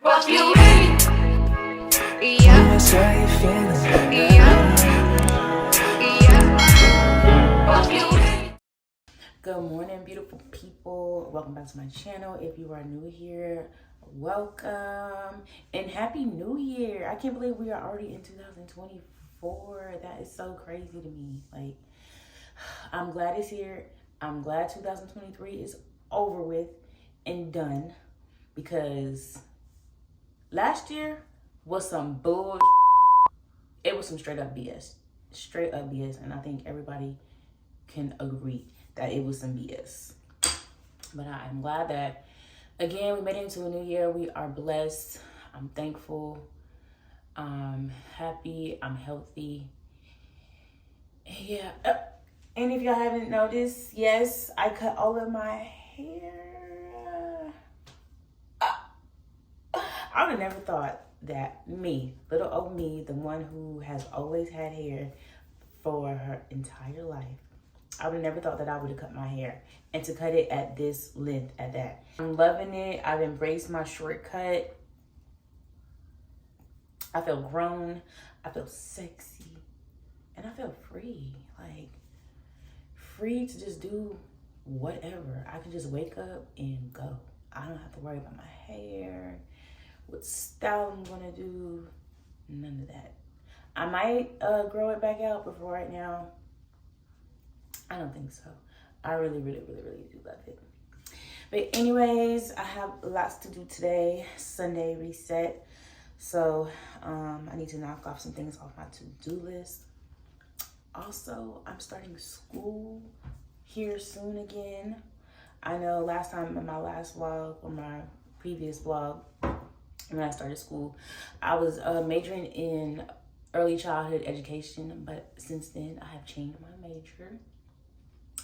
What you hate? Yeah. How you feeling? Yeah. Yeah. What you hate? Good morning, beautiful people. Welcome back to my channel. If you are new here, welcome and happy new year. I can't believe we are already in 2024. That is so crazy to me. Like, I'm glad it's here. I'm glad 2023 is over with and done, because last year was some bull. It was some straight up BS. Straight up BS. And I think everybody can agree that it was some BS. But I'm glad that, again, we made it into a new year. We are blessed. I'm thankful. I'm happy. I'm healthy. Yeah. And if y'all haven't noticed, yes, I cut all of my hair. I would have never thought that me, little old me, the one who has always had hair for her entire life, I would have never thought that I would have cut my hair, and to cut it at this length at that. I'm loving it. I've embraced my shortcut. I feel grown. I feel sexy. And I feel free. Like, free to just do whatever. I can just wake up and go. I don't have to worry about my hair, what style I'm gonna do, none of that. I might grow it back out, but for right now, I don't think so. I really do love it. But anyways, I have lots to do today. Sunday reset. So I need to knock off some things off my to-do list. Also, I'm starting school here soon again. I know last time in my last vlog, or my previous vlog, when I started school, I was majoring in early childhood education, but since then I have changed my major.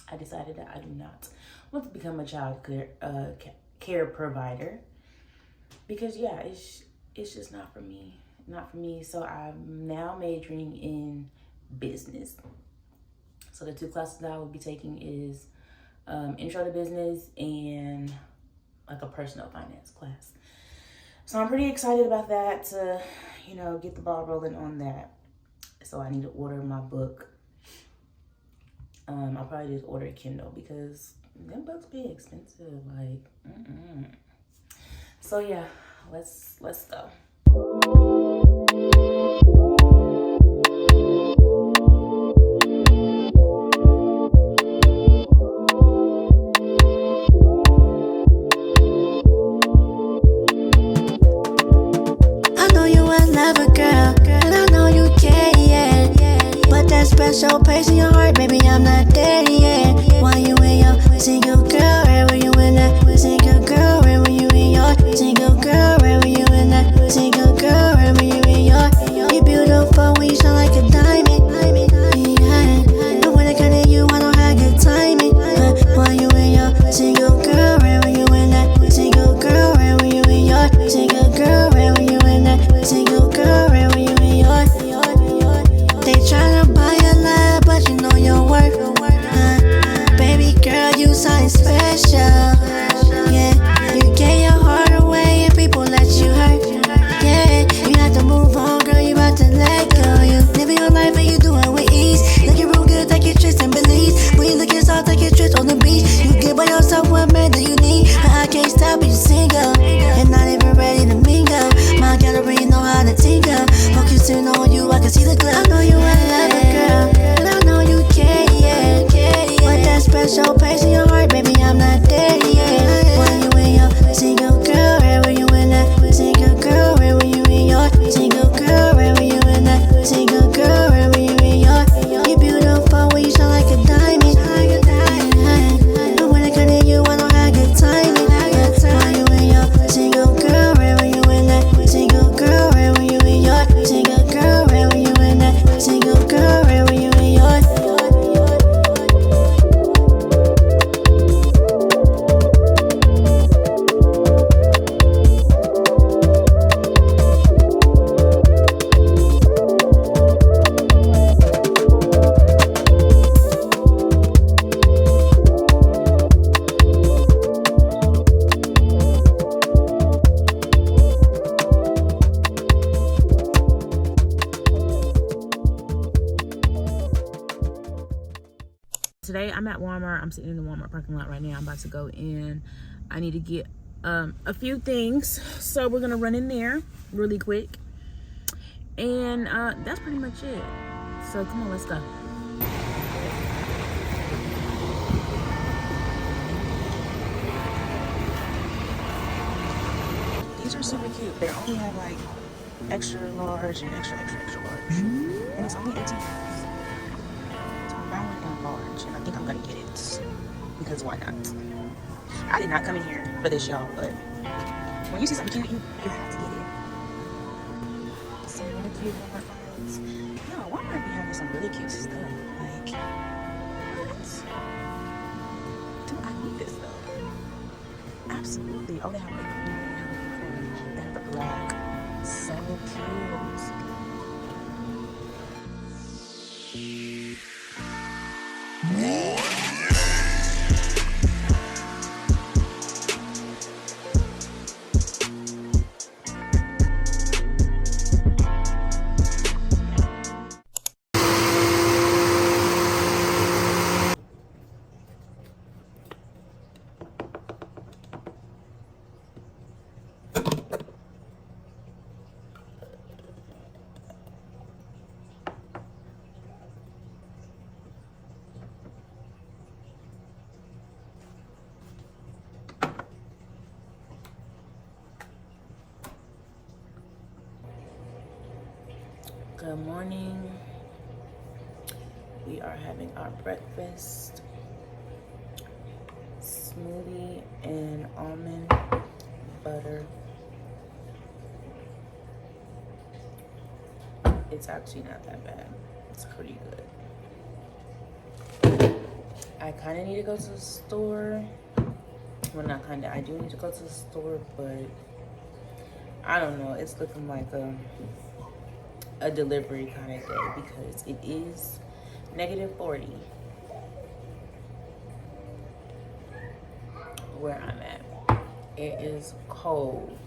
I decided that I do not want to become a child care provider, because yeah, it's just not for me. So I'm now majoring in business. So the two classes that I will be taking is intro to business and like a personal finance class. So I'm pretty excited about that, to, get the ball rolling on that. So I need to order my book. I'll probably just order a Kindle, because them books be expensive. Like, So yeah, let's go. Special place in your heart, baby, I'm not there yet. Why you in your single girl? Where were you in that single girl? Where were you in your single girl? Where were you in that single girl? Where were you in your? You're beautiful when you shine like a diamond. Yeah, and when I come to you, I don't have good timing. Why you in your single girl? Where were you in that single girl? Where were you in your single girl? Where were you in that single girl? Where were you in your? They tryna buy but you know your worth, baby girl, you something special. Yeah, you gave your heart away I'm at Walmart. I'm sitting in the Walmart parking lot right now. I'm about to go in. I need to get a few things, so we're gonna run in there really quick, and that's pretty much it. So come on, let's go. These are super cute. They only have like extra large and extra large, and it's only 18 cents. So I'm buying one large, and I think I'm gonna get it because why not? I did not come in here for this, y'all, but when you see something cute, you have to get it. Some really cute Walmart finds. No, Walmart be having some really cute stuff. Like, what? Do I need this though? Absolutely. Oh, they have like green, they have the black. So cute. Good morning. We are having our breakfast smoothie and almond butter. It's actually not that bad. It's pretty good. I kind of need to go to the store. Well, not kind of. I do need to go to the store, but I don't know. It's looking like a delivery kind of day because it is -40 where I'm at. It is cold,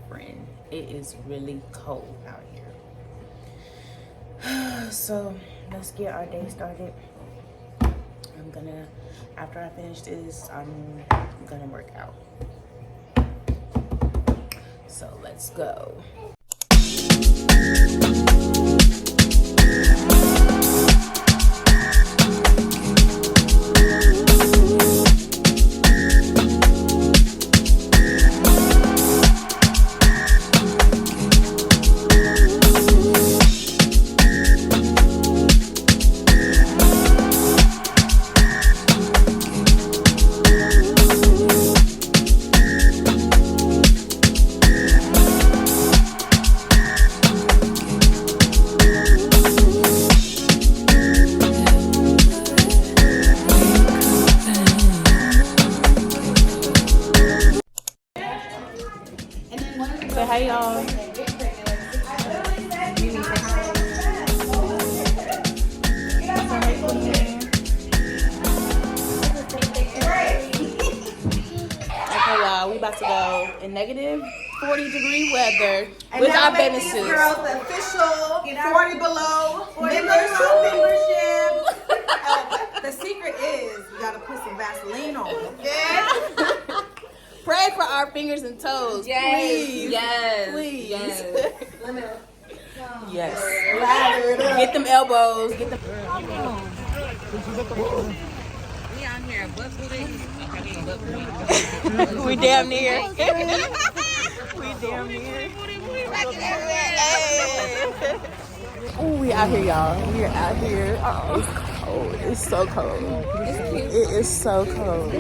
friend. It is really cold out here. So let's get our day started. After I finish this, I'm gonna work out. So let's go. Say hi, y'all. Okay, y'all, we about to go in -40-degree weather with our business suits. Girls, the official 40 below membership. The secret is you gotta put some Vaseline on. Yeah. Pray for our fingers and toes. Yes. Please. Yes. Please. Yes. Yes. Get them elbows. Get them. We damn near. We damn near. Oh, we out here, y'all. We are out here. Oh, it's cold. It's so cold. It is so cold.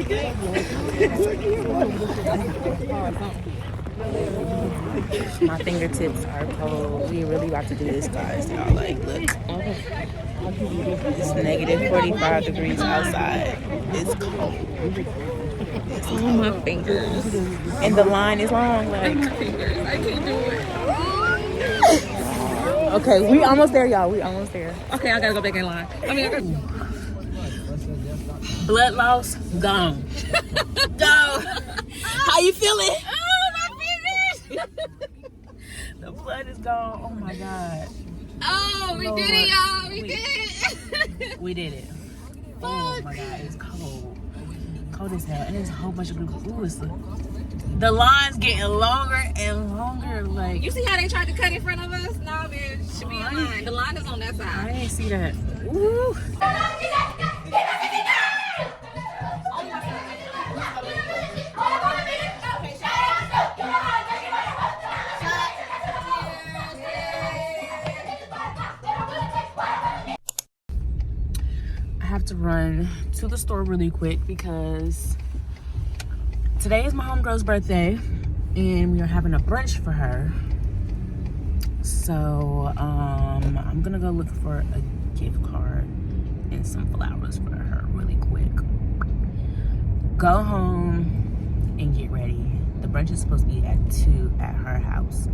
My fingertips are cold. We really about to do this, guys. Y'all, like, look. It's -45 degrees outside. It's cold. It's on my fingers. And the line is long. Like, my fingers. I can't do it. Okay, we almost there, y'all. We almost there. Okay, I gotta go back in line. Blood loss, gone. Go. How you feeling? Oh, my fingers! The blood is gone. Oh my God. Oh, we did it, y'all. We did it. We did it. Oh my God, it's cold. Cold as hell. And there's a whole bunch of people. Ooh, the line's getting longer and longer. Like, You see how they tried to cut in front of us? No, there should be a line. The line is on that side. I didn't see that. Ooh. I have to run to the store really quick because today is my homegirl's birthday and we are having a brunch for her. So I'm gonna go look for a gift card and some flowers for her really quick. Go home and get ready. The brunch is supposed to be at 2 at her house,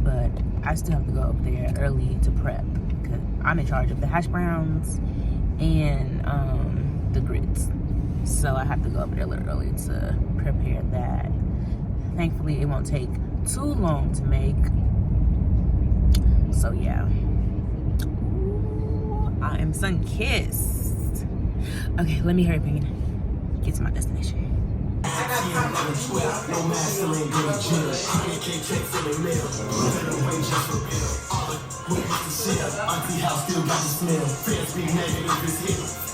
but I still have to go up there early to prep because I'm in charge of the hash browns and the grits. So I have to go up there a little early to prepare that. Thankfully, it won't take too long to make. So yeah. Ooh, I am sun-kissed. Okay, let me hurry up and get to my destination.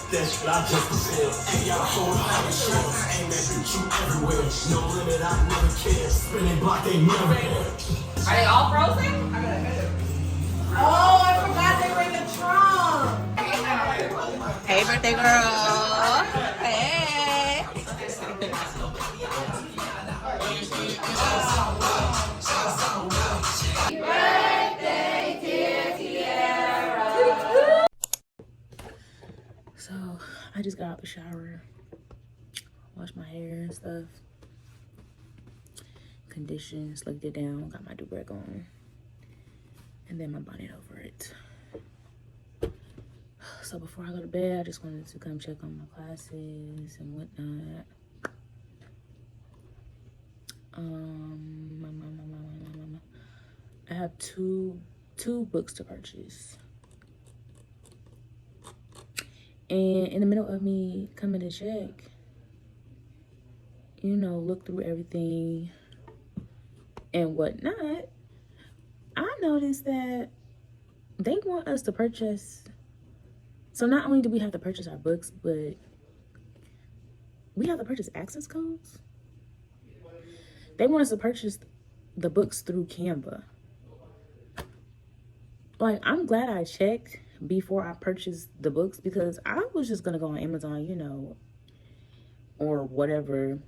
That's what I just feel. Ain't y'all hold how to show. Ain't that bitch you everywhere. No limit, I never care. Spinning block ain't never here. Are they all frozen? Oh, I forgot they were in the trunk. Hey, birthday girl. Hey. So I just got out the shower, washed my hair and stuff, conditioned, slicked it down, got my do-rag on, and then my bonnet over it. So before I go to bed, I just wanted to come check on my classes and whatnot. I have two books to purchase. And in the middle of me coming to check, you know, look through everything and whatnot, I noticed that they want us to purchase. So not only do we have to purchase our books, but we have to purchase access codes. They want us to purchase the books through Canva. Like, I'm glad I checked before I purchased the books because I was just gonna go on Amazon, you know, or whatever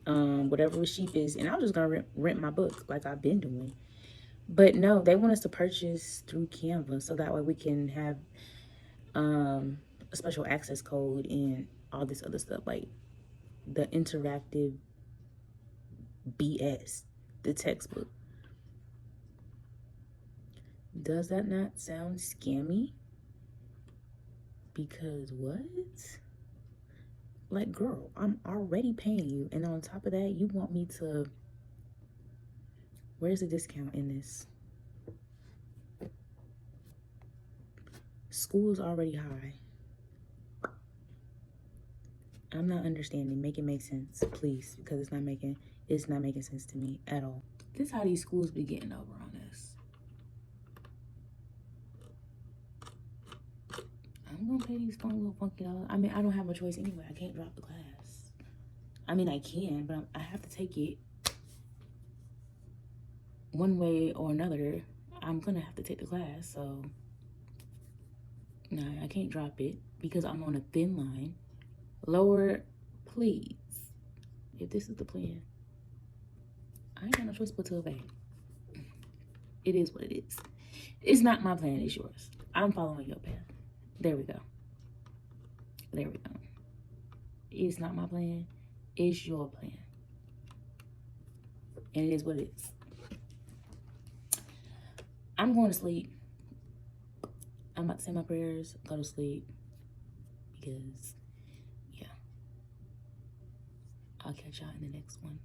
was cheapest, and I was just gonna rent my book like I've been doing. But no, they want us to purchase through Canva so that way we can have a special access code and all this other stuff, like the interactive BS, the textbook. Does that not sound scammy? Because what? Like, girl, I'm already paying you, and on top of that, you want me to... Where's the discount in this? School's already high. I'm not understanding. Make it make sense, please, because it's not making sense to me at all. This is how these schools be getting over on us. I'm gonna pay these fun little funky dollars. I mean, I don't have a choice anyway. I can't drop the class. I mean, I can, but I have to take it one way or another. I'm gonna have to take the class, so no, I can't drop it because I'm on a thin line. Lower, please. If this is the plan, I ain't got no choice but to obey. It is what it is. It's not my plan, it's yours. I'm following your path. There we go. There we go. It's not my plan. It's your plan. And it is what it is. I'm going to sleep. I'm about to say my prayers, go to sleep. Because, yeah. I'll catch y'all in the next one.